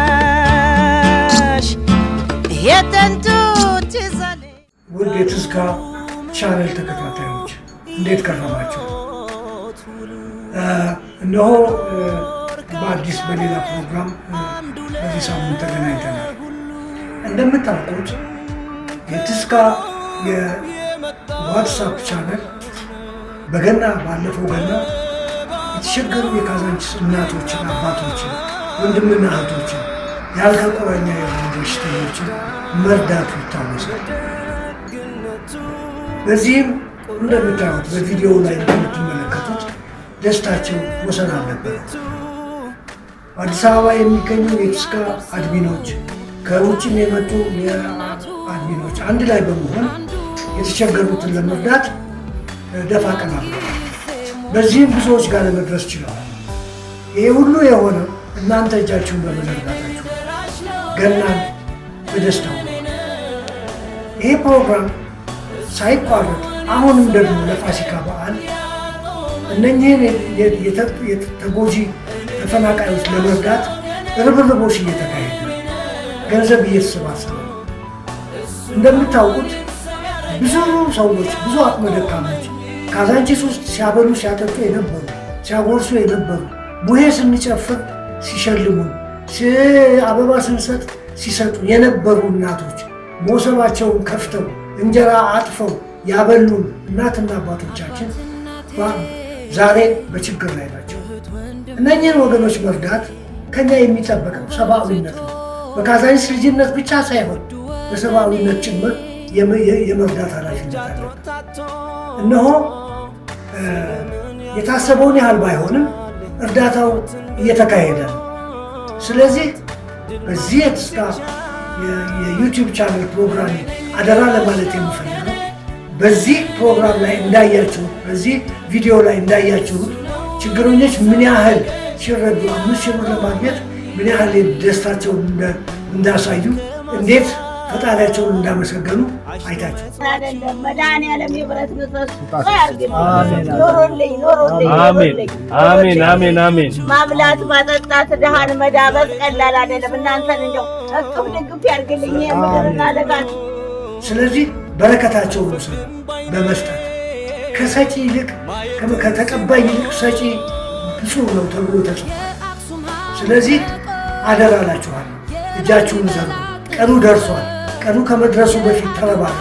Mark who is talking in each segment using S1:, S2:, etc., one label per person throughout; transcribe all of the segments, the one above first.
S1: ችዋታሽ የተንቱ ትዛለ
S2: ውድ የትዝታ ቻናል ተከታታዮች እንዴት ከረማችሁ? እነሆ በአዲስ በሌላ ፕሮግራም በዚህ ሳምንት ተገናኝተናል። እንደምታውቁት የትዝታ የዋትስአፕ ቻናል በገና ባለፈው ገና የተቸገሩ የካዛንቺስ እናቶችን፣ አባቶችን፣ ወንድምና እህቶችን ያልጋ ቁራኛ የሆኑ በሽተኞችን መርዳቱ ይታወሳል። በዚህም እንደምታዩት በቪዲዮ ላይ እንደምትመለከቱት ደስታቸው ወሰን አልነበረም። አዲስ አበባ የሚገኙ የትዝታ አድሚኖች ከውጭም የመጡ የአድሚኖች አንድ ላይ በመሆን የተቸገሩትን ለመርዳት ደፋ ቀና ብለዋል። በዚህም ብዙዎች ጋር ለመድረስ ችለዋል። ይሄ ሁሉ የሆነው እናንተ እጃችሁን በመዘርጋታችሁ ገናን በደስታው ነው። ይሄ ፕሮግራም ሳይቋረጥ አሁንም ደግሞ ለፋሲካ በዓል እነኚህን የተጎጂ ተፈናቃዮች ለመርዳት ርብርቦች እየተካሄዱ ገንዘብ እየተሰባሰበ ነው። እንደምታውቁት ብዙ ሰዎች፣ ብዙ አቅመ ደካሞች ካዛንቺስ ውስጥ ሲያበሉ ሲያጠጡ የነበሩ፣ ሲያጎርሱ የነበሩ፣ ቡሄ ስንጨፍር ሲሸልሙን፣ አበባ ስንሰጥ ሲሰጡ የነበሩ እናቶች ሞሰባቸውን ከፍተው እንጀራ አጥፈው ያበሉን እናትና አባቶቻችን ዛሬ በችግር ላይ ናቸው። እነኚህን ወገኖች መርዳት ከኛ የሚጠበቀው ሰብአዊነት ነው። በካዛንቺስ ልጅነት ብቻ ሳይሆን በሰብአዊነት ጭምር የመርዳት ኃላፊነት አለብን። እነሆ የታሰበውን ያህል ባይሆንም እርዳታው እየተካሄደ ነው። ስለዚህ በዚህ የትዝታ የዩቲዩብ ቻናል ፕሮግራም አደራ ለማለት የምፈልገው በዚህ ፕሮግራም ላይ እንዳያችሁት፣ በዚህ ቪዲዮ ላይ እንዳያችሁት ችግረኞች ምን ያህል ሲረዱ 5,000 ብር ለማግኘት ምን ያህል ደስታቸውን እንዳሳዩ፣ እንዴት ፈጣሪያቸውን እንዳመሰገኑ አይታችሁ
S3: መድኃኒዓለም የብረት ምሰሶ
S4: አሜን።
S3: ማብላት ማጠጣት ድሃን መዳበስ ቀላል አይደለም። እናንተን እንደው እቅፍ ድግፍ ያድርግልኝ የምድርና ለጋት።
S2: ስለዚህ በረከታቸውን ውሰዱ በመስጠት ከሰጪ ይልቅ ከተቀባይ ይልቅ ሰጪ ብፁዕ ነው ተብሎ ተጽፏል። ስለዚህ አደራ እላችኋለሁ፣ እጃችሁን ዘርጉ። ቀኑ ደርሷል። ቀኑ ከመድረሱ በፊት ተረባረቡ፣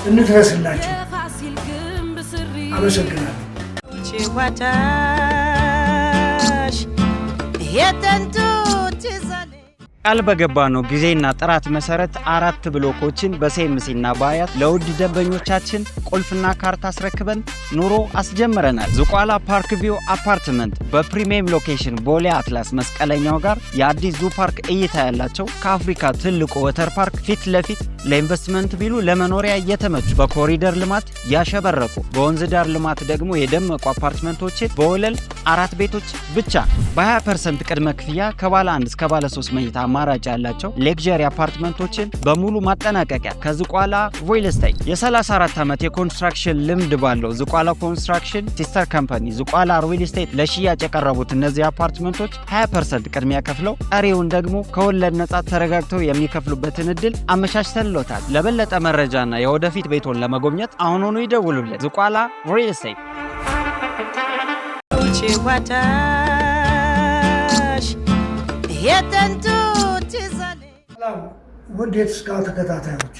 S2: እንድረስላቸው። አመሰግናለሁ።
S1: ችዋታሽ የተንቱ ትዛለ
S5: ቃል በገባነው ጊዜና ጥራት መሰረት 4 ብሎኮችን በሴምሲና በአያት ለውድ ደንበኞቻችን ቁልፍና ካርታ አስረክበን ኑሮ አስጀምረናል። ዝቋላ ፓርክ ቪው አፓርትመንት በፕሪሚየም ሎኬሽን ቦሌ አትላስ መስቀለኛው ጋር የአዲስ ዙ ፓርክ እይታ ያላቸው ከአፍሪካ ትልቁ ወተር ፓርክ ፊት ለፊት ለኢንቨስትመንት ቢሉ ለመኖሪያ እየተመቹ በኮሪደር ልማት ያሸበረቁ በወንዝ ዳር ልማት ደግሞ የደመቁ አፓርትመንቶችን በወለል 4 ቤቶች ብቻ በ20% ቅድመ ክፍያ ከባለ 1 እስከ ባለ 3 መኝታ አማራጭ ያላቸው ሌክዠሪ አፓርትመንቶችን በሙሉ ማጠናቀቂያ ከዝቋላ ሪል ስቴት የ34 ዓመት የኮንስትራክሽን ልምድ ባለው ዝቋላ ኮንስትራክሽን ሲስተር ካምፓኒ ዝቋላ ሪል ስቴት ለሽያጭ የቀረቡት እነዚህ አፓርትመንቶች 20% ቅድሚያ ከፍለው ቀሪውን ደግሞ ከወለድ ነጻ ተረጋግተው የሚከፍሉበትን እድል አመቻችተንሎታል። ለበለጠ መረጃና የወደፊት ቤቶን ለመጎብኘት አሁኑኑ ይደውሉልን። ዝቋላ ሪል ስቴት።
S1: ችዋታሽ የተንቱ ትዛለ
S2: ውድ የትዝታ ተከታታዮች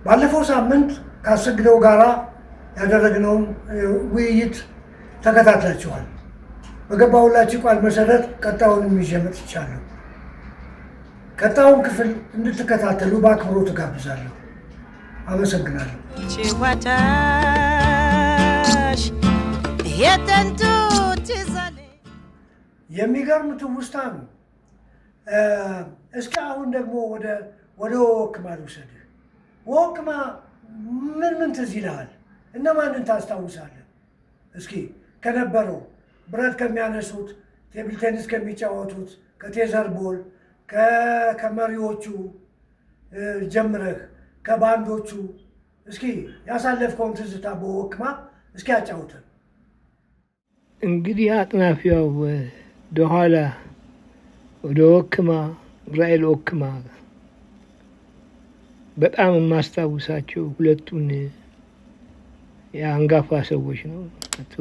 S2: ባለፈው ሳምንት ካሰግደው ጋራ ያደረግነውን ውይይት ተከታትላችኋል። በገባሁላችሁ ቃል መሰረት ቀጣዩን ይዤ መጥቻለሁ። ቀጣዩን ክፍል እንድትከታተሉ በአክብሮት ጋብዛለሁ። አመሰግናለሁ።
S1: ችዋታሽ የተንቱ ትዛለ
S2: የሚገርም ትውስታ ነው። እስኪ አሁን ደግሞ ወደ ወክማ ልውሰድህ። ወክማ ምን ትዝ ይልሃል? እነማንን ታስታውሳለህ? እስኪ ከነበረው ብረት ከሚያነሱት፣ ቴብል ቴኒስ ከሚጫወቱት፣ ከቴዘር ቦል ከመሪዎቹ ጀምረህ ከባንዶቹ እስኪ ያሳለፍከውን ትዝታ በወክማ እስኪ አጫውተን።
S6: እንግዲህ አጥናፊያው ወደኋላ
S4: ወደ ወክማ ራኤል ወክማ በጣም የማስታውሳቸው ሁለቱን የአንጋፋ ሰዎች ነው። አቶ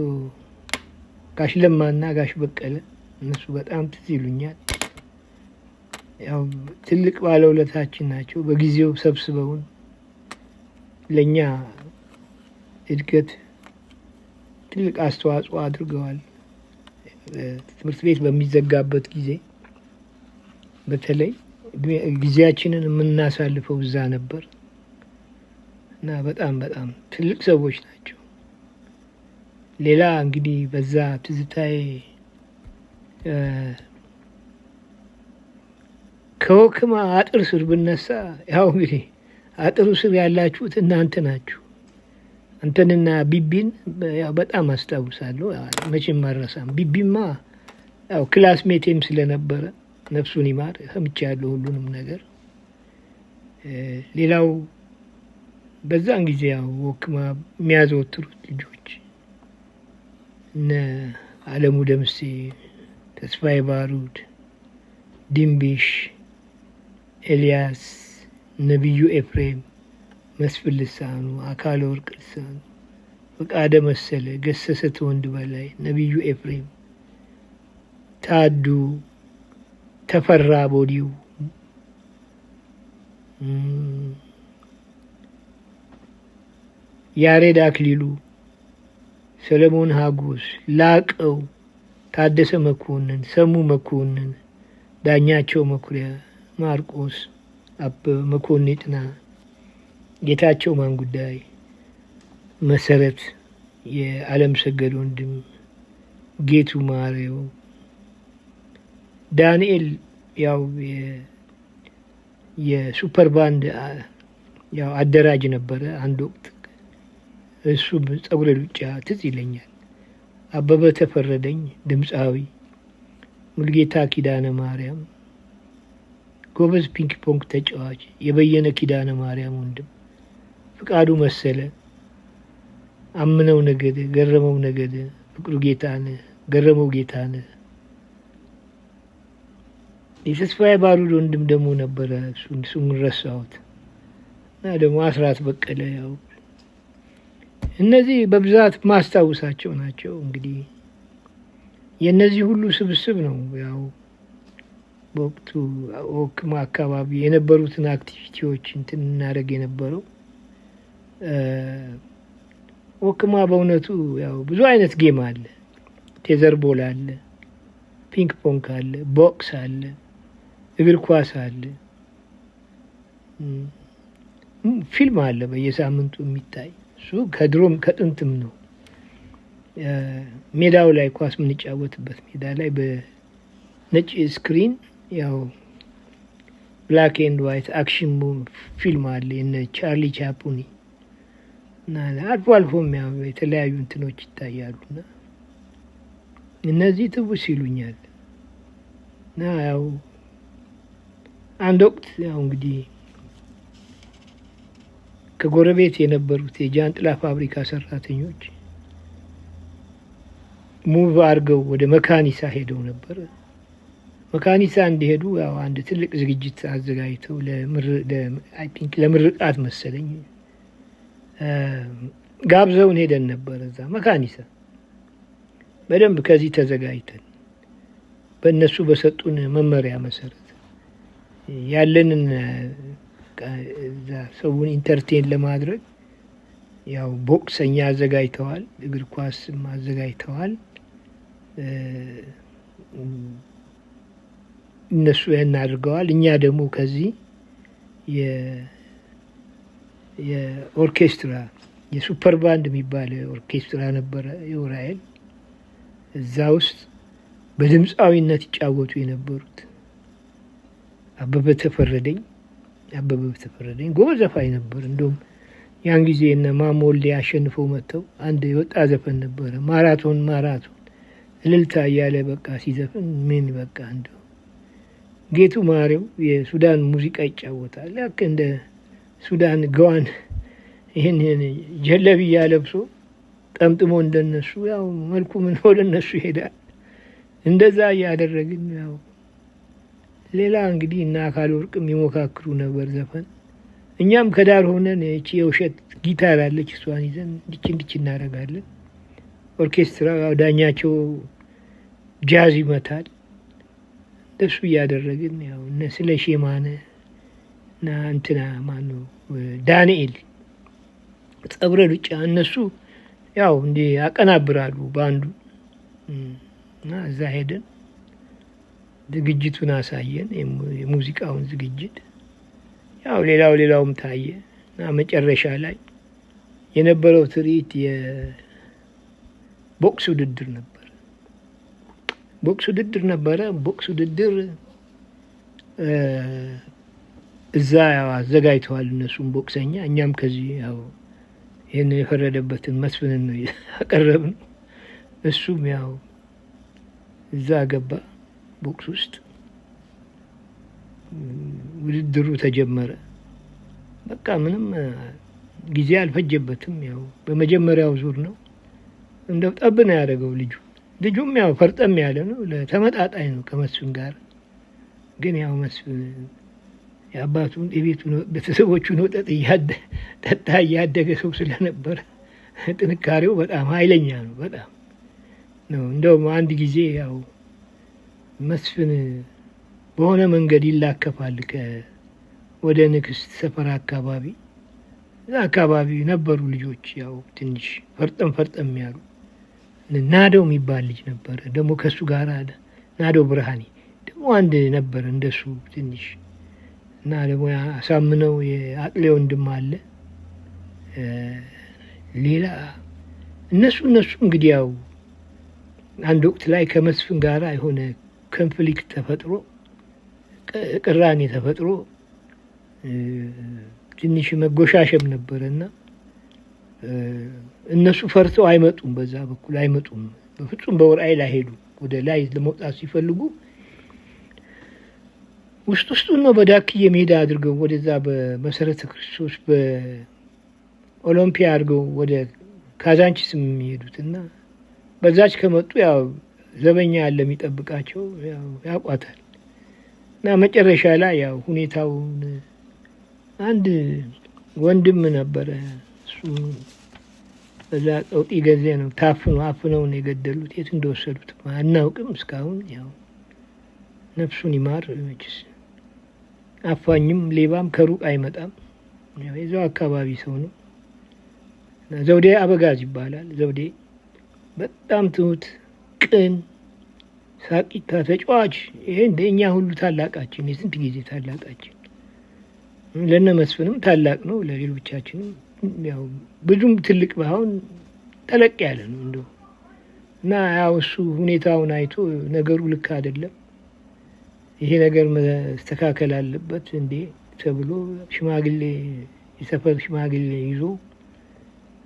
S4: ጋሽ ለማና ጋሽ በቀለ እነሱ በጣም ትዝ ይሉኛል። ያው ትልቅ ባለውለታችን ናቸው። በጊዜው ሰብስበውን ለኛ እድገት ትልቅ አስተዋጽኦ አድርገዋል። ትምህርት ቤት በሚዘጋበት ጊዜ በተለይ ጊዜያችንን የምናሳልፈው እዛ ነበር እና በጣም በጣም ትልቅ ሰዎች ናቸው። ሌላ እንግዲህ በዛ ትዝታዬ ከወክማ አጥር ስር ብነሳ ያው እንግዲህ አጥሩ ስር ያላችሁት እናንተ ናችሁ። አንተንና ቢቢን ያው በጣም አስታውሳለሁ። መቼም አልረሳም። ቢቢማ ያው ክላስሜቴም ስለነበረ ነፍሱን ይማር ሰምቻለሁ ሁሉንም ነገር። ሌላው በዛን ጊዜ ያው ወክማ የሚያዘወትሩት ልጆች እነ አለሙ ደምሴ፣ ተስፋዬ ባሩድ፣ ድንቢሽ፣ ኤልያስ፣ ነቢዩ ኤፍሬም፣ መስፍን ልሳኑ፣ አካለ ወርቅ ልሳኑ፣ ፈቃደ መሰለ፣ ገሰሰ ተወንድ በላይ፣ ነቢዩ ኤፍሬም፣ ታዱ፣ ተፈራ ቦዲው፣ ያሬድ አክሊሉ፣ ሰለሞን ሀጎስ፣ ላቀው፣ ታደሰ መኮንን፣ ሰሙ መኮንን፣ ዳኛቸው መኩሪያ፣ ማርቆስ አበበ፣ መኮንን ጥና፣ ጌታቸው ማንጉዳይ፣ መሰረት፣ የዓለም ሰገድ ወንድም፣ ጌቱ ማሪው፣ ዳንኤል ያው የሱፐር ባንድ ያው አደራጅ ነበረ አንድ ወቅት። እሱ ጸጉረ ሉጫ ትዝ ይለኛል። አበበ ተፈረደኝ ድምፃዊ፣ ሙልጌታ ኪዳነ ማርያም ጎበዝ ፒንክ ፖንክ ተጫዋች፣ የበየነ ኪዳነ ማርያም ወንድም፣ ፍቃዱ መሰለ፣ አምነው ነገደ፣ ገረመው ነገደ፣ ፍቅሩ ጌታነህ፣ ገረመው ጌታነህ፣ የተስፋዬ ባሩድ ወንድም ደግሞ ነበረ። እሱን ረሳሁት። እና ደግሞ አስራት በቀለ። ያው እነዚህ በብዛት ማስታውሳቸው ናቸው። እንግዲህ የእነዚህ ሁሉ ስብስብ ነው። ያው በወቅቱ ወክማ አካባቢ የነበሩትን አክቲቪቲዎች እንትን እናደርግ የነበረው። ወክማ በእውነቱ ያው ብዙ አይነት ጌም አለ። ቴዘር ቦል አለ፣ ፒንክ ፖንክ አለ፣ ቦክስ አለ፣ እግር ኳስ አለ፣ ፊልም አለ በየሳምንቱ የሚታይ። እሱ ከድሮም ከጥንትም ነው። ሜዳው ላይ ኳስ የምንጫወትበት ሜዳ ላይ በነጭ ስክሪን ያው ብላክ ኤንድ ዋይት አክሽን ፊልም አለ የነ ቻርሊ ቻፕሊን እና አልፎ አልፎም ያው የተለያዩ እንትኖች ይታያሉና እነዚህ ትውስ ይሉኛል። እና ያው አንድ ወቅት ያው እንግዲህ ከጎረቤት የነበሩት የጃንጥላ ፋብሪካ ሰራተኞች ሙቭ አድርገው ወደ መካኒሳ ሄደው ነበር። መካኒሳ እንዲሄዱ ያው አንድ ትልቅ ዝግጅት አዘጋጅተው ለምርቃት መሰለኝ ጋብዘውን ሄደን ነበር። እዛ መካኒሳ በደንብ ከዚህ ተዘጋጅተን በእነሱ በሰጡን መመሪያ መሰረት ያለንን እዛ ሰውን ኢንተርቴን ለማድረግ ያው ቦክሰኛ አዘጋጅተዋል፣ እግር ኳስም አዘጋጅተዋል። እነሱ ያን አድርገዋል። እኛ ደግሞ ከዚህ የኦርኬስትራ የሱፐር ባንድ የሚባል ኦርኬስትራ ነበረ የኡራኤል። እዛ ውስጥ በድምፃዊነት ይጫወቱ የነበሩት አበበ ተፈረደኝ ጎበዝ ዘፋኝ ነበር። እንደውም ያን ጊዜ እነ ማሞ ወልዴ አሸንፈው መጥተው አንድ የወጣ ዘፈን ነበረ ማራቶን እልልታ እያለ በቃ ሲዘፍን ምን በቃ እንደው ጌቱ ማሪው የሱዳን ሙዚቃ ይጫወታል። ልክ እንደ ሱዳን ገዋን ይህን ጀለብያ ለብሶ ጠምጥሞ እንደነሱ ያው መልኩ ምን ወደ እነሱ ይሄዳል። እንደዛ እያደረግን ያው ሌላ እንግዲህ እና አካል ወርቅም ይሞካክሩ ነበር ዘፈን። እኛም ከዳር ሆነን እቺ የውሸት ጊታር አለች እሷን ይዘን እንዲች እናደርጋለን። ኦርኬስትራ ዳኛቸው ጃዝ ይመታል። እንደሱ እያደረግን ያው እነ ስለሺ ማነ እና እንትና ማነው ዳንኤል ጸብረ ሉጫ እነሱ ያው እንዴ ያቀናብራሉ ባንዱ እና እዛ ሄደን ዝግጅቱን አሳየን፣ የሙዚቃውን ዝግጅት። ያው ሌላውም ታየ እና መጨረሻ ላይ የነበረው ትርኢት የቦክስ ውድድር ነበር። ቦክስ ውድድር እዛ ያው አዘጋጅተዋል እነሱም ቦክሰኛ። እኛም ከዚህ ያው ይህን የፈረደበትን መስፍንን ነው ያቀረብነው። እሱም ያው እዛ ገባ ቦክስ ውስጥ። ውድድሩ ተጀመረ። በቃ ምንም ጊዜ አልፈጀበትም። ያው በመጀመሪያው ዙር ነው እንደው ጠብ ነው ያደረገው ልጁም ያው ፈርጠም ያለ ነው፣ ለተመጣጣኝ ነው ከመስፍን ጋር። ግን ያው መስፍን የአባቱን የቤቱን ቤተሰቦቹን ወጠጥ ጠጣ እያደገ ሰው ስለነበረ ጥንካሬው በጣም ኃይለኛ ነው። በጣም ነው። እንደውም አንድ ጊዜ ያው መስፍን በሆነ መንገድ ይላከፋል ወደ ንግስት ሰፈር አካባቢ። እዛ አካባቢ ነበሩ ልጆች ያው ትንሽ ፈርጠም ያሉ። ናደው የሚባል ልጅ ነበረ ደግሞ ከሱ ጋር ናደው ብርሃኔ ደግሞ አንድ ነበር እንደሱ ትንሽ እና ደግሞ አሳምነው የአጥሌ ወንድም አለ። ሌላ እነሱ እንግዲህ ያው አንድ ወቅት ላይ ከመስፍን ጋር የሆነ ኮንፍሊክት ተፈጥሮ ቅራኔ ተፈጥሮ ትንሽ መጎሻሸም ነበረና እነሱ ፈርተው አይመጡም፣ በዛ በኩል አይመጡም በፍጹም። በውራኤል አይሄዱም። ወደ ላይ ለመውጣት ሲፈልጉ ውስጡን ነው በዳክዬ ሜዳ አድርገው ወደዛ በመሰረተ ክርስቶስ በኦሎምፒያ አድርገው ወደ ካዛንቺስ የሚሄዱት እና በዛች ከመጡ ያው ዘበኛ ያለ የሚጠብቃቸው ያው ያቋታል። እና መጨረሻ ላይ ያው ሁኔታውን አንድ ወንድም ነበረ እሱ በዛ ቀውጢ ጊዜ ነው አፍነው ነው የገደሉት። የት እንደወሰዱት አናውቅም እስካሁን። ያው ነፍሱን ይማር መችስ። አፋኝም ሌባም ከሩቅ አይመጣም። ያው የዛው አካባቢ ሰው ነው። ዘውዴ አበጋዝ ይባላል። ዘውዴ በጣም ትሁት፣ ቅን፣ ሳቂታ፣ ተጫዋች። ይሄ እንደኛ ሁሉ ታላቃችን፣ የስንት ጊዜ ታላቃችን። ለነ መስፍንም ታላቅ ነው፣ ለሌሎቻችንም ያው ብዙም ትልቅ ባይሆን ጠለቅ ያለ ነው እንደው እና ያው እሱ ሁኔታውን አይቶ ነገሩ ልክ አይደለም፣ ይሄ ነገር መስተካከል አለበት እንዴ ተብሎ ሽማግሌ የሰፈር ሽማግሌ ይዞ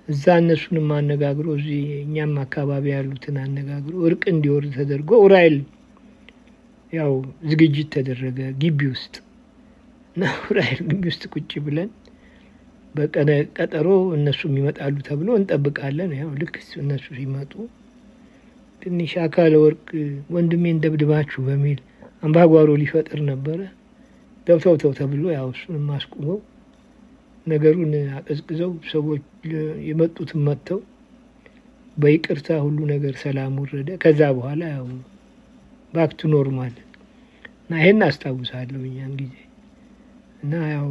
S4: እዛ እነሱንም አነጋግሮ እዚህ እኛም አካባቢ ያሉትን አነጋግሮ እርቅ እንዲወርድ ተደርጎ ኡራኤል ያው ዝግጅት ተደረገ ግቢ ውስጥ እና ኡራኤል ግቢ ውስጥ ቁጭ ብለን በቀነ ቀጠሮ እነሱም ይመጣሉ ተብሎ እንጠብቃለን። ያው ልክ እነሱ ሲመጡ ትንሽ አካለ ወርቅ ወንድሜን ደብድባችሁ በሚል አምባጓሮ ሊፈጥር ነበረ። ተው ተብሎ ያው እሱንም አስቁመው ነገሩን አቀዝቅዘው ሰዎች የመጡትን መጥተው በይቅርታ ሁሉ ነገር ሰላም ወረደ። ከዛ በኋላ ያው ባክቱ ኖርማል እና ይሄን አስታውሳለሁ ያን ጊዜ እና ያው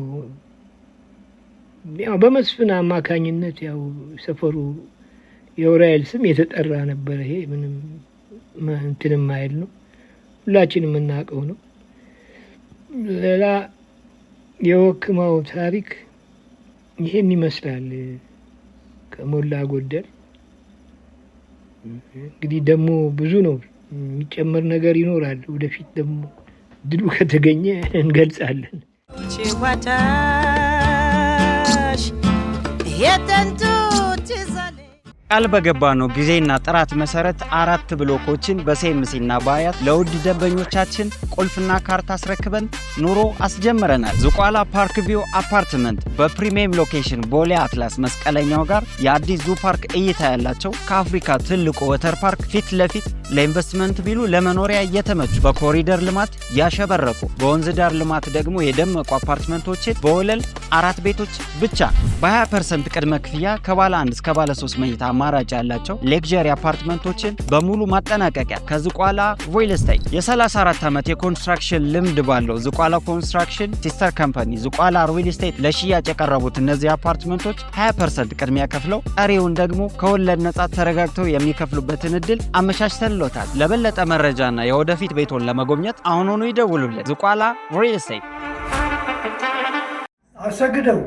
S4: በመስፍን አማካኝነት ያው ሰፈሩ የኡራኤል ስም የተጠራ ነበር። ይሄ ምንም እንትንም አይል ነው፣ ሁላችንም የምናውቀው ነው። ሌላ የወክማው ታሪክ ይሄን ይመስላል ከሞላ ጎደል። እንግዲህ ደግሞ ብዙ ነው የሚጨመር ነገር ይኖራል። ወደፊት ደግሞ ድሉ ከተገኘ እንገልጻለን።
S5: ቃል በገባ ነው ጊዜና ጥራት መሰረት 4 ብሎኮችን በሴምሲና በአያት ለውድ ደንበኞቻችን ቁልፍና ካርታ አስረክበን ኑሮ አስጀምረናል። ዝቋላ ፓርክ ቪው አፓርትመንት በፕሪሚየም ሎኬሽን ቦሌ አትላስ መስቀለኛው ጋር የአዲስ ዙ ፓርክ እይታ ያላቸው ከአፍሪካ ትልቁ ወተር ፓርክ ፊት ለፊት ለኢንቨስትመንት ቢሉ ለመኖሪያ የተመቹ በኮሪደር ልማት ያሸበረቁ በወንዝ ዳር ልማት ደግሞ የደመቁ አፓርትመንቶችን በወለል 4 ቤቶች ብቻ በ20% ቅድመ ክፍያ ከባለ 1 እስከ ባለ 3 መኝታ አማራጭ ያላቸው ሌክዠሪ አፓርትመንቶችን በሙሉ ማጠናቀቂያ ከዝቋላ ሪል ስቴት የ34 ዓመት የኮንስትራክሽን ልምድ ባለው ዝቋላ ኮንስትራክሽን ሲስተር ካምፓኒ ዝቋላ ሪል ስቴት ለሽያጭ የቀረቡት እነዚህ አፓርትመንቶች 20% ቅድሚያ ከፍለው ቀሪውን ደግሞ ከወለድ ነጻ ተረጋግተው የሚከፍሉበትን እድል አመቻችተንሎታል። ለበለጠ መረጃና የወደፊት ቤቶን ለመጎብኘት አሁኑኑ ይደውሉልን። ዝቋላ ሪል ስቴት።
S2: አሰግደው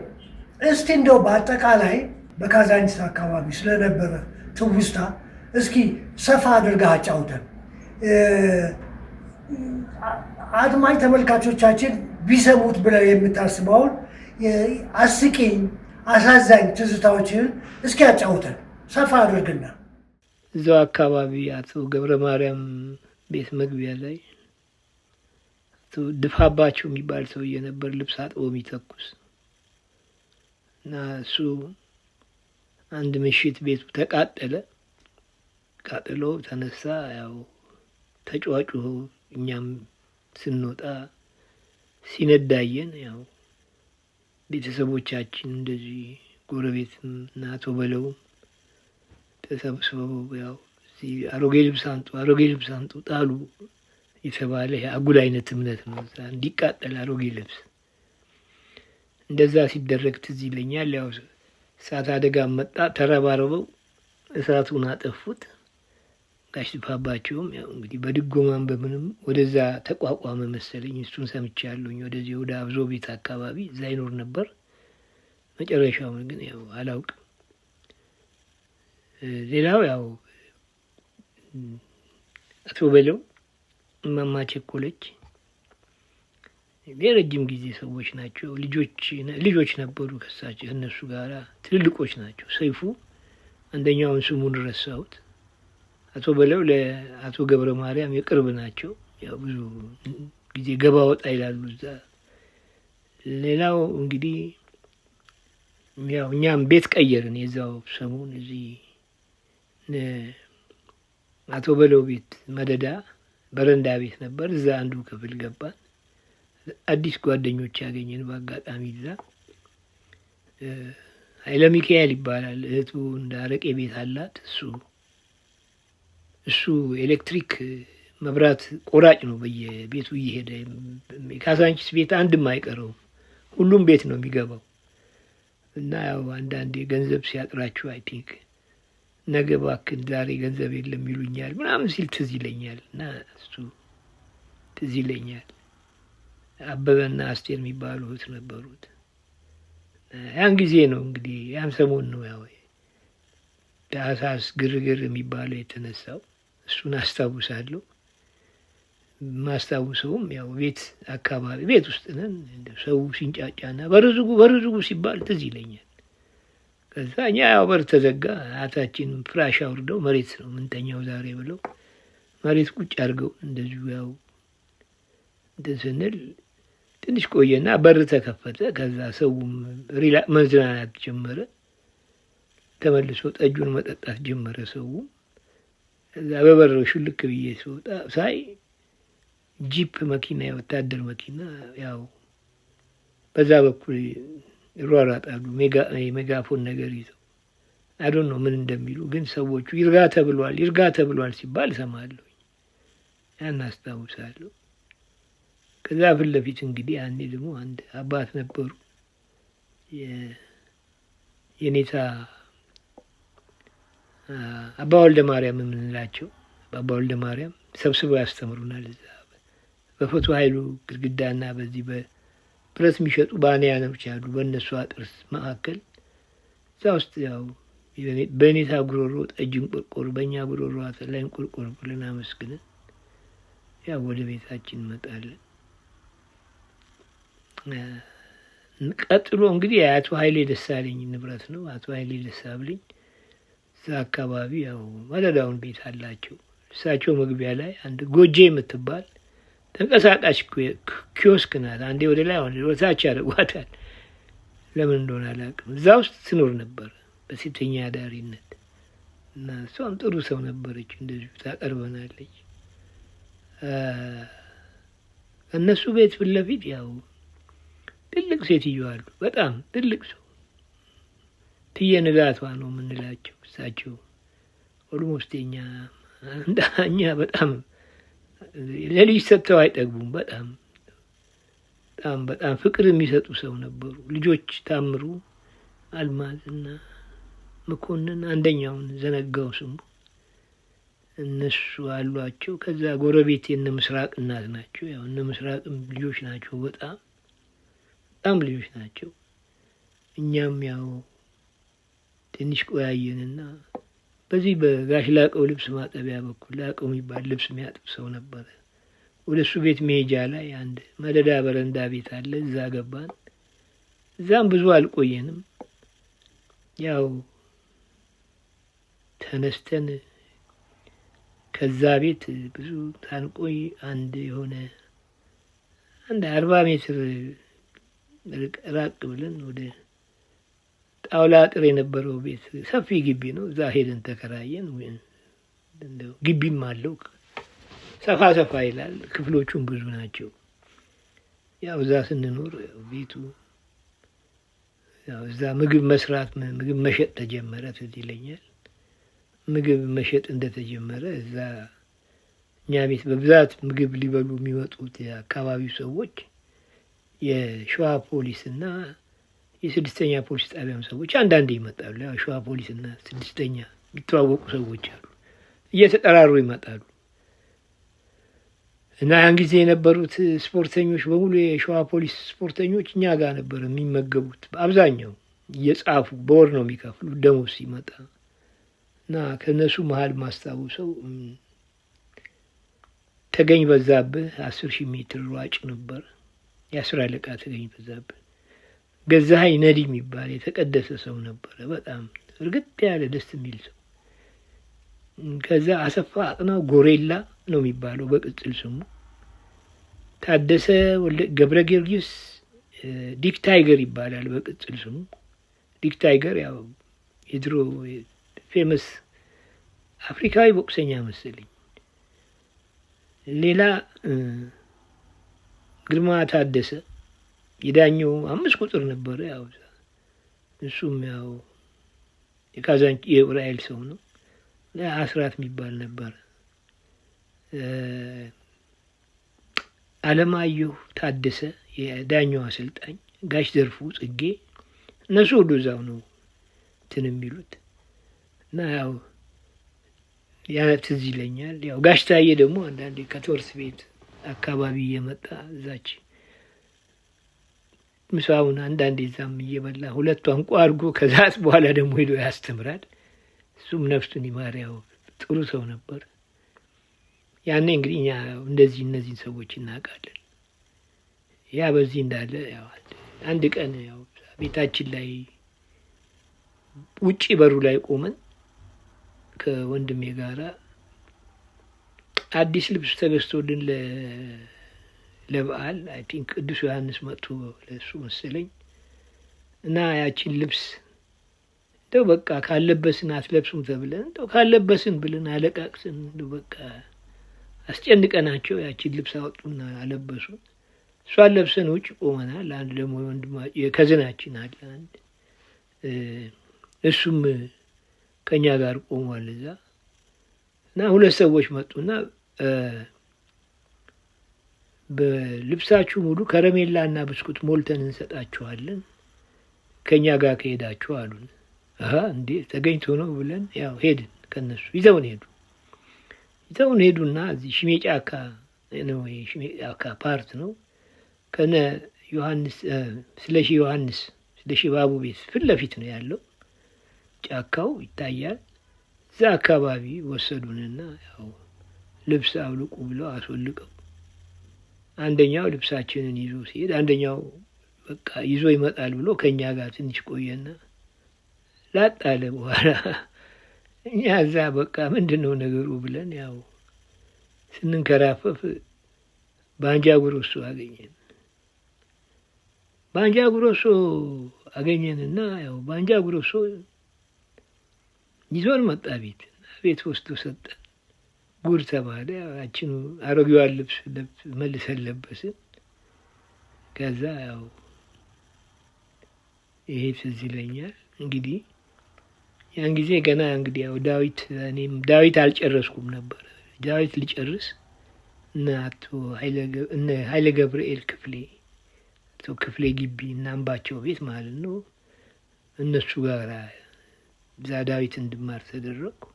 S2: እስቲ እንደው በአጠቃላይ በካዛንቺስ አካባቢ ስለነበረ ትውስታ እስኪ ሰፋ አድርገህ አጫውተን። አድማጭ ተመልካቾቻችን ቢሰሙት ብለው የምታስበውን አስቂኝ አሳዛኝ ትዝታዎችን እስኪ አጫውተን ሰፋ አድርግና።
S4: እዛው አካባቢ አቶ ገብረ ማርያም ቤት መግቢያ ላይ ድፋባቸው የሚባል ሰውዬ ነበር፣ ልብስ አጥቦ የሚተኩስ እና እሱ አንድ ምሽት ቤቱ ተቃጠለ። ቃጥሎ ተነሳ። ያው ተጫዋጩ እኛም ስንወጣ ሲነዳየን ያው ቤተሰቦቻችን እንደዚህ ጎረቤት እና አቶ በለው ተሰብስበው ያው አሮጌ ልብስ አንጡ ጣሉ የተባለ አጉል አይነት እምነት ነው። እንዲቃጠል አሮጌ ልብስ እንደዛ ሲደረግ ትዝ ይለኛል። ያው እሳት አደጋ መጣ፣ ተረባርበው እሳቱን አጠፉት። ጋሽ ድፋባቸውም ያው እንግዲህ በድጎማም በምንም ወደዛ ተቋቋመ መሰለኝ። እሱን ሰምቻለሁኝ። ወደዚህ ወደ አብዞ ቤት አካባቢ እዛ ይኖር ነበር። መጨረሻውን ግን ያው አላውቅም። ሌላው ያው አቶ በለው እማማ ቸኮለች የረጅም ጊዜ ሰዎች ናቸው። ልጆች ነበሩ ከሳቸው እነሱ ጋር ትልልቆች ናቸው። ሰይፉ አንደኛውን ስሙን ረሳሁት። አቶ በለው ለአቶ ገብረ ማርያም የቅርብ ናቸው። ያው ብዙ ጊዜ ገባ ወጣ ይላሉ እዛ። ሌላው እንግዲህ ያው እኛም ቤት ቀየርን። የዛው ሰሞን እዚህ አቶ በለው ቤት መደዳ በረንዳ ቤት ነበር። እዛ አንዱ ክፍል ገባን። አዲስ ጓደኞች ያገኘን በአጋጣሚ እዛ። ኃይለ ሚካኤል ይባላል። እህቱ እንደ አረቄ ቤት አላት። እሱ ኤሌክትሪክ መብራት ቆራጭ ነው። በየቤቱ እየሄደ ካዛንቺስ ቤት አንድም አይቀረውም። ሁሉም ቤት ነው የሚገባው። እና ያው አንዳንዴ ገንዘብ ሲያጥራችሁ አይ ቲንክ ነገ እባክህ ዛሬ ገንዘብ የለም ይሉኛል ምናምን ሲል ትዝ ይለኛል። እና እሱ ትዝ ይለኛል። አበበና አስቴር የሚባሉ እህት ነበሩት። ያን ጊዜ ነው እንግዲህ ያን ሰሞን ነው ያው ታህሳስ ግርግር የሚባለው የተነሳው። እሱን አስታውሳለሁ። ማስታውሰውም ያው ቤት አካባቢ ቤት ውስጥ ነን። ሰው ሲንጫጫና በርዝጉ ሲባል ትዝ ይለኛል። ከዛ እኛ ያው በር ተዘጋ። አያታችን ፍራሽ አውርደው መሬት ነው ምንተኛው ዛሬ ብለው መሬት ቁጭ አድርገው እንደዚሁ ያው ስንል ትንሽ ቆየና በር ተከፈተ። ከዛ ሰውም መዝናናት ጀመረ። ተመልሶ ጠጁን መጠጣት ጀመረ ሰው። እዛ በበሩ ሽልክ ብዬ ስወጣ ሳይ ጂፕ መኪና የወታደር መኪና ያው በዛ በኩል ይሯሯጣሉ። ሜጋፎን ነገር ይዘው አይዶን ነው ምን እንደሚሉ ግን ሰዎቹ ይርጋ ተብሏል ሲባል እሰማለሁ። ያን አስታውሳለሁ። ከዛ ፊት ለፊት እንግዲህ አንዴ ደግሞ አንድ አባት ነበሩ። የኔታ አባ ወልደ ማርያም የምንላቸው አባ ወልደ ማርያም ሰብስበው ያስተምሩናል። እዛ በፎቶ ኃይሉ ግድግዳና በዚህ በብረት የሚሸጡ ባንያኖች አሉ። በእነሱ አጥር መካከል እዛ ውስጥ ያው በኔታ ጉሮሮ ጠጅን ቆርቆር፣ በእኛ ጉሮሮ ላይ ቆርቆር ብለን አመስግነን ያው ወደ ቤታችን እንመጣለን። ቀጥሎ እንግዲህ አቶ ኃይሌ ደሳለኝ ንብረት ነው። አቶ ኃይሌ ደሳለኝ እዛ አካባቢ ያው መደዳውን ቤት አላቸው። እሳቸው መግቢያ ላይ አንድ ጎጄ የምትባል ተንቀሳቃሽ ኪዮስክ ናት። አንዴ ወደ ላይ ወደ ታች ያደርጓታል። ለምን እንደሆነ አላውቅም። እዛ ውስጥ ትኖር ነበር በሴተኛ አዳሪነት እና እሷም ጥሩ ሰው ነበረች፣ እንደዚሁ ታቀርበናለች። እነሱ ቤት ፊት ለፊት ያው ትልቅ ሴትዮ አሉ፣ በጣም ትልቅ ሰው ትየ ንጋቷ ነው የምንላቸው። እሳቸው ኦልሞስት እኛ በጣም ለልጅ ሰጥተው አይጠግቡም። በጣም በጣም በጣም ፍቅር የሚሰጡ ሰው ነበሩ። ልጆች ታምሩ፣ አልማዝ እና መኮንን፣ አንደኛውን ዘነጋው ስሙ፣ እነሱ አሏቸው። ከዛ ጎረቤት የነ ምስራቅ እናት ናቸው። ያው እነ ምስራቅም ልጆች ናቸው፣ በጣም በጣም ልጆች ናቸው። እኛም ያው ትንሽ ቆያየንና በዚህ በጋሽ ላቀው ልብስ ማጠቢያ በኩል ላቀው የሚባል ልብስ የሚያጥብ ሰው ነበረ። ወደ እሱ ቤት መሄጃ ላይ አንድ መደዳ በረንዳ ቤት አለ፣ እዛ ገባን። እዛም ብዙ አልቆየንም። ያው ተነስተን ከዛ ቤት ብዙ ታንቆይ አንድ 40 ሜትር ራቅ ብለን ወደ ጣውላ አጥር የነበረው ቤት ሰፊ ግቢ ነው። እዛ ሄደን ተከራየን። እንደው ግቢም አለው፣ ሰፋ ሰፋ ይላል። ክፍሎቹም ብዙ ናቸው። ያው እዛ ስንኖር ቤቱ ያው እዛ ምግብ መስራት ምግብ መሸጥ ተጀመረ። ትዝ ይለኛል ምግብ መሸጥ እንደተጀመረ እዛ እኛ ቤት በብዛት ምግብ ሊበሉ የሚመጡት የአካባቢው ሰዎች የሸዋ ፖሊስ እና የ6ኛ ፖሊስ ጣቢያም ሰዎች አንዳንዴ ይመጣሉ። ያው ሸዋ ፖሊስ እና 6ኛ የሚተዋወቁ ሰዎች አሉ፣ እየተጠራሩ ይመጣሉ። እና ያን ጊዜ የነበሩት ስፖርተኞች በሙሉ የሸዋ ፖሊስ ስፖርተኞች እኛ ጋር ነበር የሚመገቡት። በአብዛኛው እየጻፉ በወር ነው የሚከፍሉ ደሞዝ ሲመጣ። እና ከነሱ መሀል ማስታውሰው ተገኝ በዛብህ 10,000 ሜትር ሯጭ ነበር። የ10 አለቃ ተገኝ በዛብህ። ገዛኸኝ ነዲ የሚባል የተቀደሰ ሰው ነበረ፣ በጣም እርግጥ ያለ ደስ የሚል ሰው። ከዛ አሰፋ አጥናው ጎሬላ ነው የሚባለው በቅጽል ስሙ። ታደሰ ገብረ ጊዮርጊስ ዲክ ታይገር ይባላል በቅጽል ስሙ። ዲክ ታይገር ያው የድሮ ፌመስ አፍሪካዊ ቦክሰኛ መሰለኝ። ሌላ ግርማ ታደሰ የዳኘው 5 ቁጥር ነበረ። ያው እሱም ያው የካዛንቺ የኡራኤል ሰው ነው። አስራት የሚባል ነበረ። አለማየሁ ታደሰ የዳኘው አሰልጣኝ፣ ጋሽ ዘርፉ ጽጌ፣ እነሱ ሁሉ እዛው ነው እንትን የሚሉት። እና ያው ያ ትዝ ይለኛል። ያው ጋሽ ታዬ ደግሞ አንዳንዴ ከትምህርት ቤት አካባቢ እየመጣ እዛች ምሳውን አንዳንዴ እዛም እየበላ 2 ቋንቋ አድርጎ ከዛት በኋላ ደግሞ ሄዶ ያስተምራል። እሱም ነፍሱን ይማር፣ ያው ጥሩ ሰው ነበር። ያኔ እንግዲህ እኛ እንደዚህ እነዚህን ሰዎች እናውቃለን። ያ በዚህ እንዳለ ያው አንድ ቀን ያው ቤታችን ላይ ውጪ በሩ ላይ ቆመን ከወንድሜ ጋራ አዲስ ልብስ ተገዝቶልን ለበዓል አይ ቲንክ ቅዱስ ዮሐንስ መጥቶ ለሱ መሰለኝ እና ያችን ልብስ እንደው በቃ ካለበስን አትለብሱም ተብለን እንደው ካለበስን ብለን አለቃቅስን እንደው በቃ አስጨንቀናቸው ያችን ልብስ አወጡና አለበሱ። እሷን ለብሰን ውጭ ቆመናል። አንድ ደግሞ ወንድማ የከዝናችን አለ አንድ እሱም ከኛ ጋር ቆሟል እዛ። እና 2 ሰዎች መጡና በልብሳችሁ ሙሉ ከረሜላ እና ብስኩት ሞልተን እንሰጣችኋለን ከኛ ጋር ከሄዳችሁ አሉን። እንዴ ተገኝቶ ነው ብለን ያው ሄድን። ከነሱ ይዘውን ሄዱና እዚህ ሽሜ ጫካ ነው፣ ሽሜ ጫካ ፓርት ነው። ከነ ዮሐንስ ስለሺ ባቡ ቤት ፊት ለፊት ነው ያለው፣ ጫካው ይታያል። እዛ አካባቢ ወሰዱንና ያው ልብስ አውልቁ ብለው አስወልቀው፣ አንደኛው ልብሳችንን ይዞ ሲሄድ አንደኛው በቃ ይዞ ይመጣል ብሎ ከኛ ጋር ትንሽ ቆየና ላጣለ በኋላ እኛ እዛ በቃ ምንድነው ነገሩ ብለን ያው ስንንከራፈፍ ባንጃ ጉሮሶ አገኘንና ያው ባንጃ ጉሮሶ ይዞን መጣ ቤት። ቤት ወስዶ ሰጠን። ጉድ ተባለ። ያችኑ አሮጌዋን ልብስ መልሰን ለበስን። ከዛ ያው ይሄ ትዝ ይለኛል። እንግዲህ ያን ጊዜ ገና እንግዲህ ያው እኔም ዳዊት አልጨረስኩም ነበር። ዳዊት ልጨርስ እነ ኃይለ ገብርኤል ክፍሌ አቶ ክፍሌ ግቢ እና አምባቸው ቤት ማለት ነው። እነሱ ጋር እዛ ዳዊት እንድማር ተደረግኩ።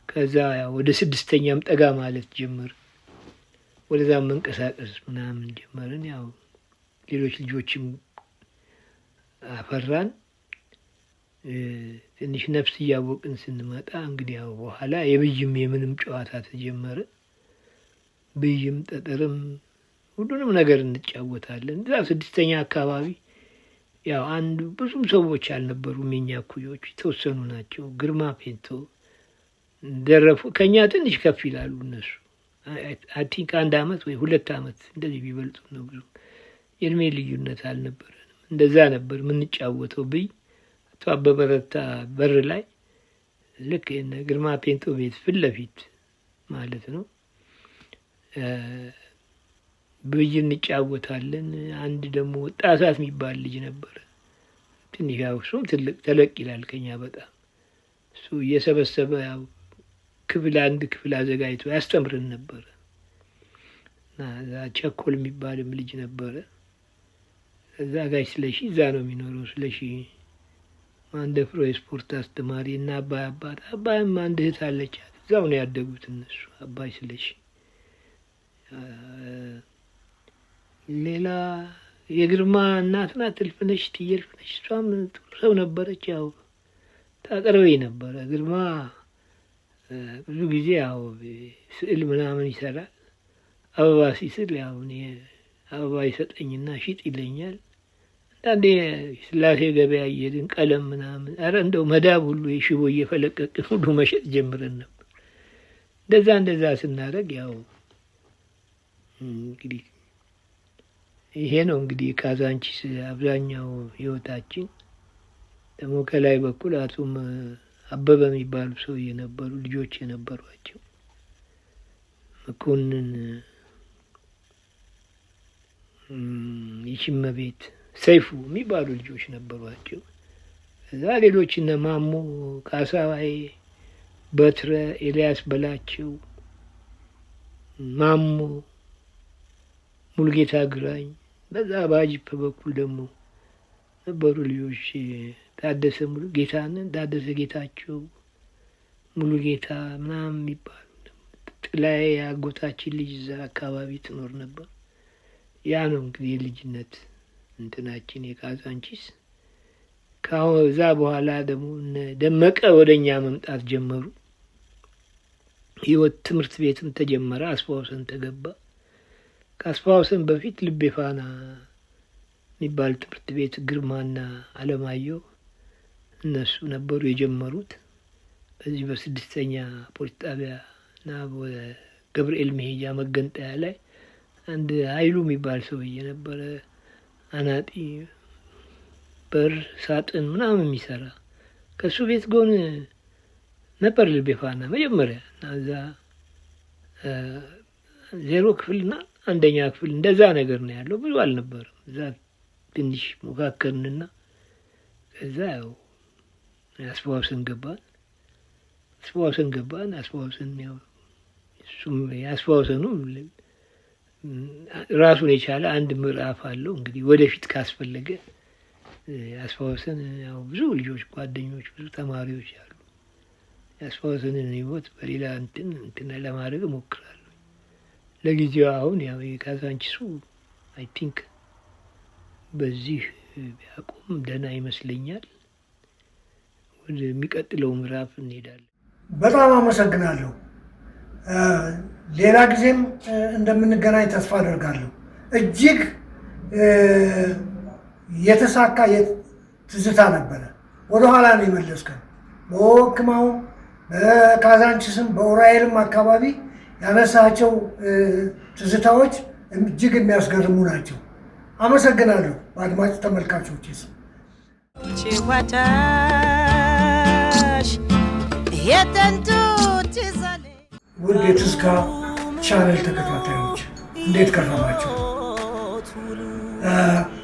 S4: ከዛ ያው ወደ 6ኛም ጠጋ ማለት ጀመር። ወደዛ መንቀሳቀስ ምናምን ጀመርን። ያው ሌሎች ልጆችም አፈራን። ትንሽ ነፍስ እያወቅን ስንመጣ እንግዲህ ያው በኋላ የብይም የምንም ጨዋታ ተጀመረ። ብይም ጠጠርም ሁሉንም ነገር እንጫወታለን። እዛ 6ኛ አካባቢ ያው ብዙም ሰዎች አልነበሩም። የኛ እኩዮች የተወሰኑ ናቸው። ግርማ ፔንቶ ደረፉ። ከኛ ትንሽ ከፍ ይላሉ እነሱ። አይ ቲንክ 1 ዓመት ወይ 2 ዓመት እንደዚህ ቢበልጡ ነው። ብዙ የእድሜ ልዩነት አልነበረንም። እንደዛ ነበር የምንጫወተው። ብይ አቶ አበበ ረታ በር ላይ ልክ የነ ግርማ ፔንቶ ቤት ፊት ለፊት ማለት ነው። ብይ እንጫወታለን። አንድ ደግሞ ጣሳት የሚባል ልጅ ነበረ። ትንሽ ያው እሱም ተለቅ ይላል ከኛ በጣም። እሱ እየሰበሰበ ያው አንድ ክፍል አዘጋጅቶ ያስተምርን ነበረ። እና እዛ ቸኮል የሚባልም ልጅ ነበረ። እዛ ጋር ስለሺ እዛ ነው የሚኖረው። ስለሺ ማንደፍሮ የስፖርት አስተማሪ እና አባይም አንድ እህት አለቻት። እዛው ነው ያደጉት እነሱ አባይ ስለሺ። ሌላ የግርማ እናት ናት እልፍነሽ ትየልፍነሽ። እሷም ጥሩ ሰው ነበረች። ያው ታቀርበኝ ነበረ። ግርማ ብዙ ጊዜ ያው ስዕል ምናምን ይሰራል። አበባ ሲስል ያው እኔ አበባ ይሰጠኝና ሽጥ ይለኛል። አንዳንዴ ስላሴ ገበያ እየሄድን ቀለም ምናምን እንደው መዳብ ሁሉ የሽቦ እየፈለቀቅን ሁሉ መሸጥ ጀምረን ነበር። እንደዛ ስናደርግ ያው እንግዲህ ይሄ ነው እንግዲህ ካዛንቺስ አብዛኛው ህይወታችን። ደግሞ ከላይ በኩል አቶም አበበ የሚባሉ ሰው የነበሩ ልጆች የነበሯቸው መኮንን ይሽመቤት ሰይፉ የሚባሉ ልጆች ነበሯቸው። እዛ ሌሎች እነ ማሞ ካሳዋይ፣ በትረ፣ ኤልያስ በላቸው፣ ማሞ ሙሉጌታ ግራኝ። በዛ በአጂፕ በኩል ደግሞ ነበሩ ልጆች ታደሰ ታደሰ ጌታቸው፣ ሙሉጌታ ምናምን የሚባሉ። ጥላዬ አጎታችን ልጅ እዛ አካባቢ ትኖር ነበር። ያ ነው እንግዲህ የልጅነት እንትናችን የካዛንቺስ። ከዛ በኋላ ደግሞ ደመቀ ወደኛ መምጣት ጀመሩ። ህይወት ትምህርት ቤትም ተጀመረ። አስፋውሰን ተገባ። ከአስፋውሰን በፊት ልቤ ፋና የሚባል ትምህርት ቤት ግርማና አለማየሁ እነሱ ነበሩ የጀመሩት። በዚህ በ6ኛ ፖሊስ ጣቢያ እና በገብርኤል መሄጃ መገንጠያ ላይ አንድ ኃይሉ የሚባል ሰውዬ ነበረ። አናጢ በር ሳጥን ምናምን የሚሰራ ከሱ ቤት ጎን ነበር ልቤ ፋና መጀመሪያ። እና እዛ 0 ክፍልና 1ኛ ክፍል እንደዛ ነገር ነው ያለው። ብዙ አልነበረም። እዛ ትንሽ ሞካከርንና ከዛ ያው አስፋውሰን ገባን። አስፋውሰን ያው እሱም ያስፋውሰኑ ራሱን የቻለ አንድ ምዕራፍ አለው። እንግዲህ ወደፊት ካስፈለገ ያስፋውሰን ያው ብዙ ልጆች ጓደኞች፣ ብዙ ተማሪዎች አሉ። ያስፋውሰንን ህይወት በሌላ እንትን ለማድረግ እሞክራለሁ። ለጊዜው አሁን ያው የካዛንቺሱ አይ ቲንክ በዚህ ቢያቆም ደህና ይመስለኛል። ወደሚቀጥለው ምዕራፍ እንሄዳለን።
S2: በጣም አመሰግናለሁ። ሌላ ጊዜም እንደምንገናኝ ተስፋ አደርጋለሁ። እጅግ የተሳካ ትዝታ ነበረ። ወደኋላ ነው የመለስከን። በወክማው በካዛንቺስም በኡራኤልም አካባቢ ያነሳቸው ትዝታዎች እጅግ የሚያስገርሙ ናቸው። አመሰግናለሁ። በአድማጭ ተመልካቾች ስም
S1: የጥንቱ ትዝ አለኝ።
S2: ውድ የትዝታ ቻናል ተከታታዮች እንዴት ከረማችሁ?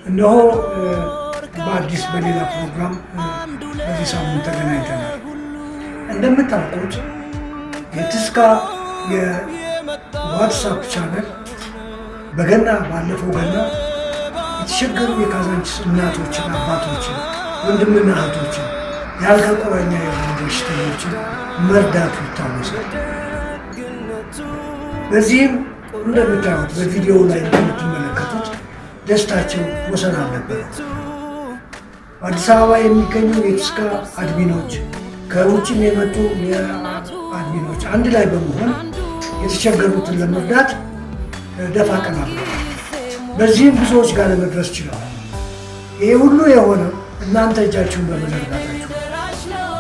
S2: እነሆ በአዲስ በሌላ ፕሮግራም በዚህ ሳምንት ተገናኝተናል። እንደምታውቁት የትዝታ የዋትስአፕ ቻናል በገና ባለፈው ገና የተቸገሩ የካዛንቺስ እናቶችን፣ አባቶችን፣ ወንድምና እህቶችን የአልጋ ቁራኛ የሆኑ በሽተኞችን መርዳቱ ይታወሳል። በዚህም እንደምታዩት በቪዲዮ ላይ እንደምትመለከቱት ደስታቸው ወሰን አልነበረ። በአዲስ አበባ የሚገኙ የትዝታ አድሚኖች ከውጭም የመጡ አድሚኖች አንድ ላይ በመሆን የተቸገሩትን ለመርዳት ደፋ ቀና ብለዋል። በዚህም ብዙዎች ጋር ለመድረስ ችለዋል። ይሄ ሁሉ የሆነው እናንተ እጃችሁን በመዘርጋታችሁ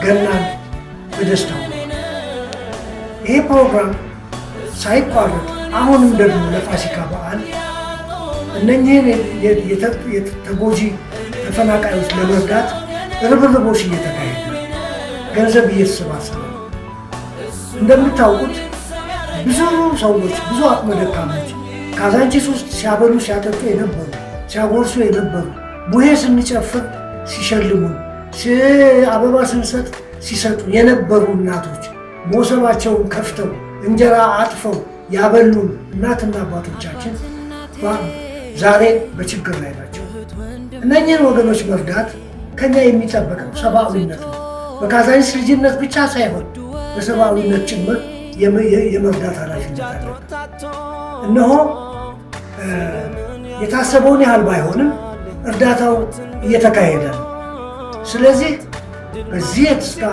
S2: ገናን በደስታው። ይሄ ፕሮግራም ሳይቋረጥ አሁንም ደግሞ ለፋሲካ በዓል እነኚህን የተጎጂ ተፈናቃዮች ለመርዳት ርብርቦች እየተካሄዱ ገንዘብ እየተሰባሰበ ነው። እንደምታውቁት ብዙ ሰዎች፣ ብዙ አቅመ ደካሞች ካዛንቺስ ውስጥ ሲያበሉ ሲያጠጡ የነበሩ፣ ሲያጎርሱ የነበሩ፣ ቡሄ ስንጨፍር ሲሸልሙን፣ አበባ ስንሰጥ ሲሰጡ የነበሩ እናቶች ሞሰባቸውን ከፍተው እንጀራ አጥፈው ያበሉን እናትና አባቶቻችን ዛሬ በችግር ላይ ናቸው። እነኚህን ወገኖች መርዳት ከኛ የሚጠበቀው ሰብአዊነት ነው። በካዛንቺስ ልጅነት ብቻ ሳይሆን በሰብአዊነት ጭምር የመርዳት ኃላፊነት አለበት። እነሆ የታሰበውን ያህል ባይሆንም እርዳታው እየተካሄደ ነው። ስለዚህ በዚህ የትዝታ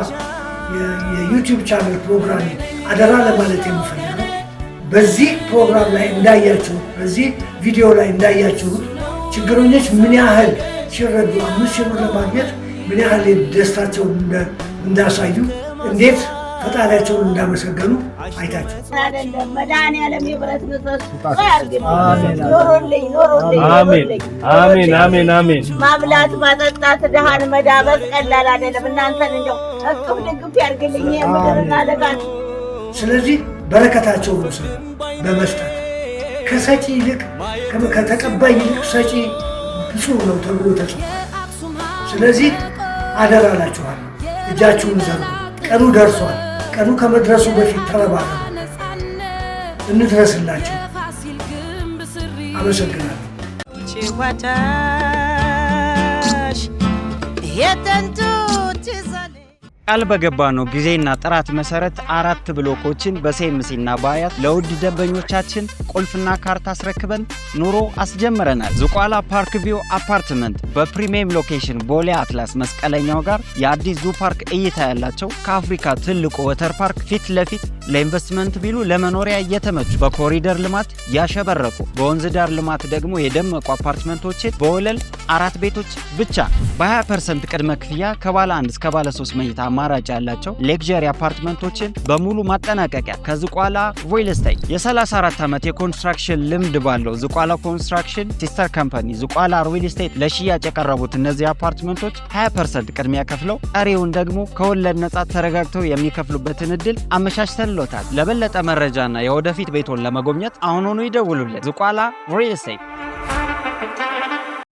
S2: የዩቲዩብ ቻናል ፕሮግራም አደራ ለማለት የምፈልገው በዚህ ፕሮግራም ላይ እንዳያችሁ፣ በዚህ ቪዲዮ ላይ እንዳያችሁት ችግረኞች ምን ያህል ሲረዱ 5,000 ብር ለማግኘት ምን ያህል ደስታቸውን እንዳሳዩ፣ እንዴት ፈጣሪያቸውን እንዳመሰገኑ አይታችሁ።
S3: መድኃኒዓለም የብረት ምሰሶ
S6: አሜን።
S3: ማብላት ማጠጣት ድሃን መዳበስ ቀላል አይደለም። እናንተን እንደው እቅፍ ድግፍ ያድርግልኝ የምድርና ለጋን።
S2: ስለዚህ በረከታቸውን ውሰዱ በመስጠት ከሰጪ ይልቅ ከተቀባይ ይልቅ ሰጪ ብፁዕ ነው ተብሎ ተጽፏል። ስለዚህ አደራ እላችኋለሁ፣ እጃችሁን ዘርጉ። ቀኑ ደርሷል። ቀኑ ከመድረሱ በፊት ተረባረቡ፣ እንድረስላቸው። አመሰግናለሁ።
S1: ጭዋታሽ የጥንቱ ትዝ አለኝ።
S5: ቃል በገባ ነው ጊዜና ጥራት መሰረት 4 ብሎኮችን በሴምሲና በአያት ለውድ ደንበኞቻችን ቁልፍና ካርታ አስረክበን ኑሮ አስጀምረናል። ዝቋላ ፓርክ ቪው አፓርትመንት በፕሪሚየም ሎኬሽን ቦሌ አትላስ መስቀለኛው ጋር የአዲስ ዙ ፓርክ እይታ ያላቸው ከአፍሪካ ትልቁ ወተር ፓርክ ፊት ለፊት ለኢንቨስትመንት ቢሉ ለመኖሪያ እየተመቹ በኮሪደር ልማት ያሸበረቁ በወንዝ ዳር ልማት ደግሞ የደመቁ አፓርትመንቶችን በወለል 4 ቤቶች ብቻ በ20% ቅድመ ክፍያ ከባለ 1 እስከ ባለ 3 መኝታ አማራጭ ያላቸው ሌክዠሪ አፓርትመንቶችን በሙሉ ማጠናቀቂያ ከዝቋላ ሪል ስቴት የ34 ዓመት የኮንስትራክሽን ልምድ ባለው ዝቋላ ኮንስትራክሽን ሲስተር ካምፓኒ ዝቋላ ሪል ስቴት ለሽያጭ የቀረቡት እነዚህ አፓርትመንቶች 20% ቅድሚያ ከፍለው ቀሪውን ደግሞ ከወለድ ነጻ ተረጋግተው የሚከፍሉበትን እድል አመቻችተንሎታል። ለበለጠ መረጃና የወደፊት ቤቶን ለመጎብኘት አሁኑኑ ይደውሉልን። ዝቋላ ሪል ስቴት